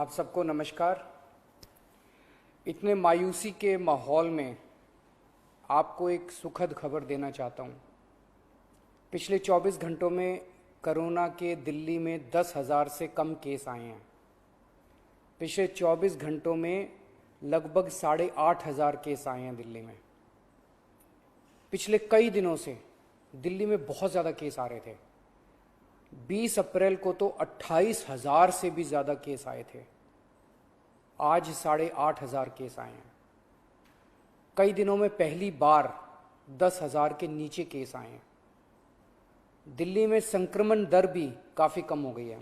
आप सबको नमस्कार। इतने मायूसी के माहौल में आपको एक सुखद खबर देना चाहता हूँ। पिछले 24 घंटों में कोरोना के दिल्ली में 10,000 से कम केस आए हैं। पिछले 24 घंटों में लगभग 8,500 केस आए हैं दिल्ली में। पिछले कई दिनों से दिल्ली में बहुत ज़्यादा केस आ रहे थे। 20 अप्रैल को तो 28,000 से भी ज़्यादा केस आए थे। आज 8,500 केस आए हैं। कई दिनों में पहली बार 10,000 के नीचे केस आए हैं। दिल्ली में संक्रमण दर भी काफ़ी कम हो गई है।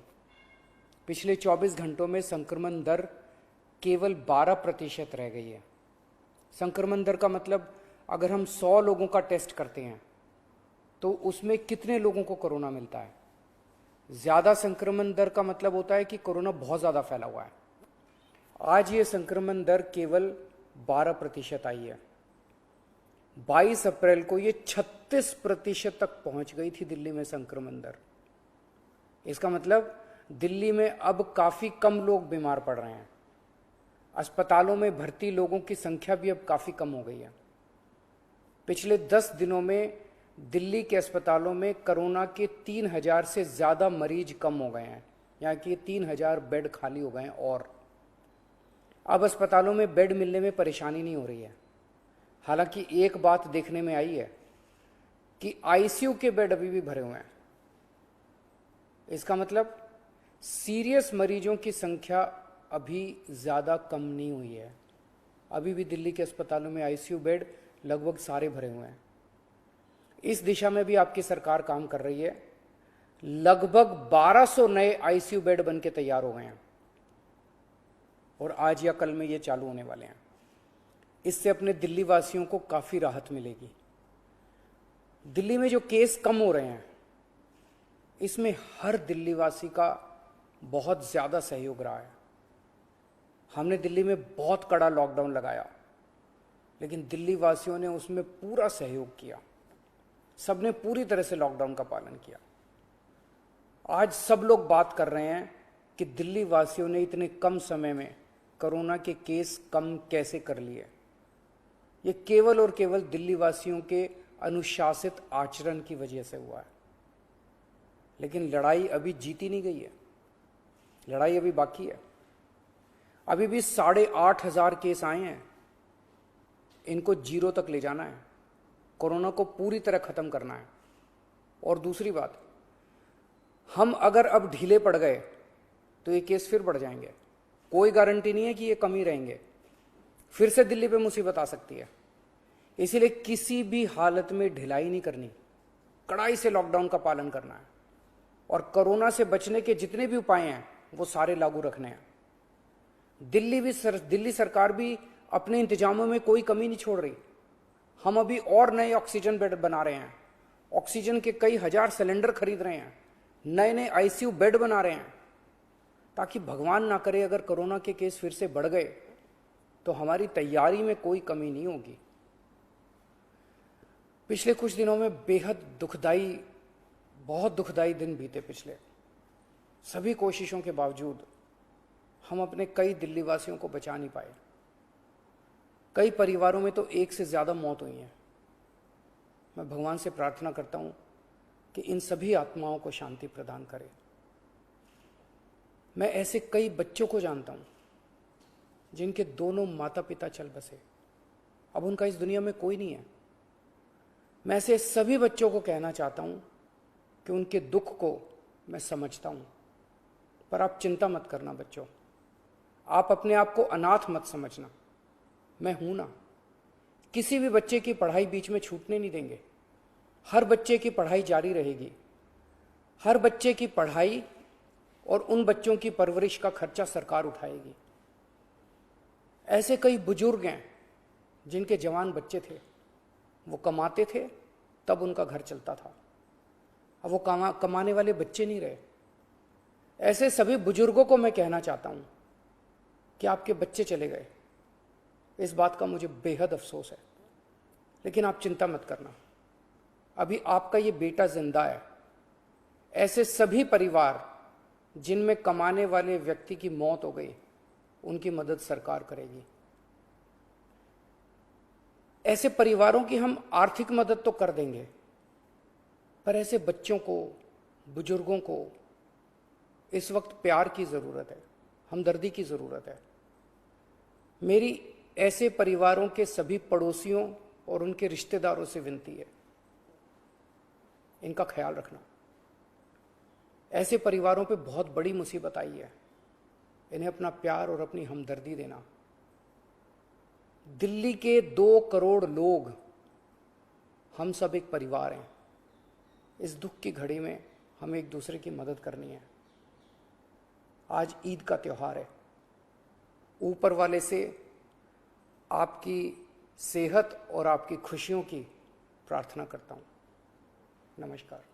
पिछले 24 घंटों में संक्रमण दर केवल 12% रह गई है। संक्रमण दर का मतलब अगर हम 100 लोगों का टेस्ट करते हैं तो उसमें कितने लोगों को कोरोना मिलता है। ज़्यादा संक्रमण दर का मतलब होता है कि कोरोना बहुत ज़्यादा फैला हुआ है। आज ये संक्रमण दर केवल 12% आई है। 22 अप्रैल को ये 36% तक पहुंच गई थी दिल्ली में संक्रमण दर। इसका मतलब दिल्ली में अब काफ़ी कम लोग बीमार पड़ रहे हैं। अस्पतालों में भर्ती लोगों की संख्या भी अब काफ़ी कम हो गई है। पिछले 10 दिनों में दिल्ली के अस्पतालों में कोरोना के 3,000 से ज़्यादा मरीज कम हो गए हैं, यहाँ कि 3,000 बेड खाली हो गए हैं। और अब अस्पतालों में बेड मिलने में परेशानी नहीं हो रही है। हालांकि एक बात देखने में आई है कि आईसीयू के बेड अभी भी भरे हुए हैं। इसका मतलब सीरियस मरीजों की संख्या अभी ज़्यादा कम नहीं हुई है। अभी भी दिल्ली के अस्पतालों में आईसीयू बेड लगभग सारे भरे हुए हैं। इस दिशा में भी आपकी सरकार काम कर रही है। लगभग 1200 नए आईसीयू बेड बन के तैयार हो गए हैं और आज या कल में ये चालू होने वाले हैं। इससे अपने दिल्ली वासियों को काफ़ी राहत मिलेगी। दिल्ली में जो केस कम हो रहे हैं इसमें हर दिल्ली वासी का बहुत ज़्यादा सहयोग रहा है। हमने दिल्ली में बहुत कड़ा लॉकडाउन लगाया, लेकिन दिल्ली वासियों ने उसमें पूरा सहयोग किया। सबने पूरी तरह से लॉकडाउन का पालन किया। आज सब लोग बात कर रहे हैं कि दिल्ली वासियों ने इतने कम समय में कोरोना के केस कम कैसे कर लिए। ये केवल और केवल दिल्ली वासियों के अनुशासित आचरण की वजह से हुआ है। लेकिन लड़ाई अभी जीती नहीं गई है। लड़ाई अभी बाकी है। अभी भी 8,500 केस आए हैं। इनको 0 तक ले जाना है। कोरोना को पूरी तरह खत्म करना है। और दूसरी बात, हम अगर अब ढीले पड़ गए तो ये केस फिर बढ़ जाएंगे। कोई गारंटी नहीं है कि ये कम ही रहेंगे। फिर से दिल्ली पे मुसीबत आ सकती है। इसीलिए किसी भी हालत में ढिलाई नहीं करनी, कड़ाई से लॉकडाउन का पालन करना है और कोरोना से बचने के जितने भी उपाय हैं वो सारे लागू रखने हैं। दिल्ली सरकार भी अपने इंतजामों में कोई कमी नहीं छोड़ रही। हम अभी और नए ऑक्सीजन बेड बना रहे हैं। ऑक्सीजन के कई हजार सिलेंडर खरीद रहे हैं। नए नए आईसीयू बेड बना रहे हैं, ताकि भगवान ना करे अगर कोरोना के केस फिर से बढ़ गए तो हमारी तैयारी में कोई कमी नहीं होगी। पिछले कुछ दिनों में बेहद दुखदाई, बहुत दुखदाई दिन बीते। पिछले सभी कोशिशों के बावजूद हम अपने कई दिल्ली वासियों को बचा नहीं पाए। कई परिवारों में तो 1 से ज़्यादा मौत हुई है। मैं भगवान से प्रार्थना करता हूँ कि इन सभी आत्माओं को शांति प्रदान करे। मैं ऐसे कई बच्चों को जानता हूँ जिनके दोनों माता पिता चल बसे। अब उनका इस दुनिया में कोई नहीं है। मैं ऐसे सभी बच्चों को कहना चाहता हूँ कि उनके दुख को मैं समझता हूँ, पर आप चिंता मत करना बच्चों। आप अपने आप को अनाथ मत समझना। मैं हूं ना। किसी भी बच्चे की पढ़ाई बीच में छूटने नहीं देंगे। हर बच्चे की पढ़ाई जारी रहेगी। हर बच्चे की पढ़ाई और उन बच्चों की परवरिश का खर्चा सरकार उठाएगी। ऐसे कई बुजुर्ग हैं जिनके जवान बच्चे थे, वो कमाते थे तब उनका घर चलता था। अब वो कमाने वाले बच्चे नहीं रहे। ऐसे सभी बुजुर्गों को मैं कहना चाहता हूं कि आपके बच्चे चले गए। इस बात का मुझे बेहद अफसोस है, लेकिन आप चिंता मत करना। अभी आपका ये बेटा जिंदा है। ऐसे सभी परिवार जिनमें कमाने वाले व्यक्ति की मौत हो गई, उनकी मदद सरकार करेगी। ऐसे परिवारों की हम आर्थिक मदद तो कर देंगे, पर ऐसे बच्चों को, बुजुर्गों को इस वक्त प्यार की ज़रूरत है, हमदर्दी की ज़रूरत है। मेरी ऐसे परिवारों के सभी पड़ोसियों और उनके रिश्तेदारों से विनती है, इनका ख्याल रखना। ऐसे परिवारों पे बहुत बड़ी मुसीबत आई है, इन्हें अपना प्यार और अपनी हमदर्दी देना। दिल्ली के 2 करोड़ लोग, हम सब एक परिवार हैं। इस दुख की घड़ी में हमें एक दूसरे की मदद करनी है। आज ईद का त्योहार है। ऊपर वाले से आपकी सेहत और आपकी खुशियों की प्रार्थना करता हूँ। नमस्कार।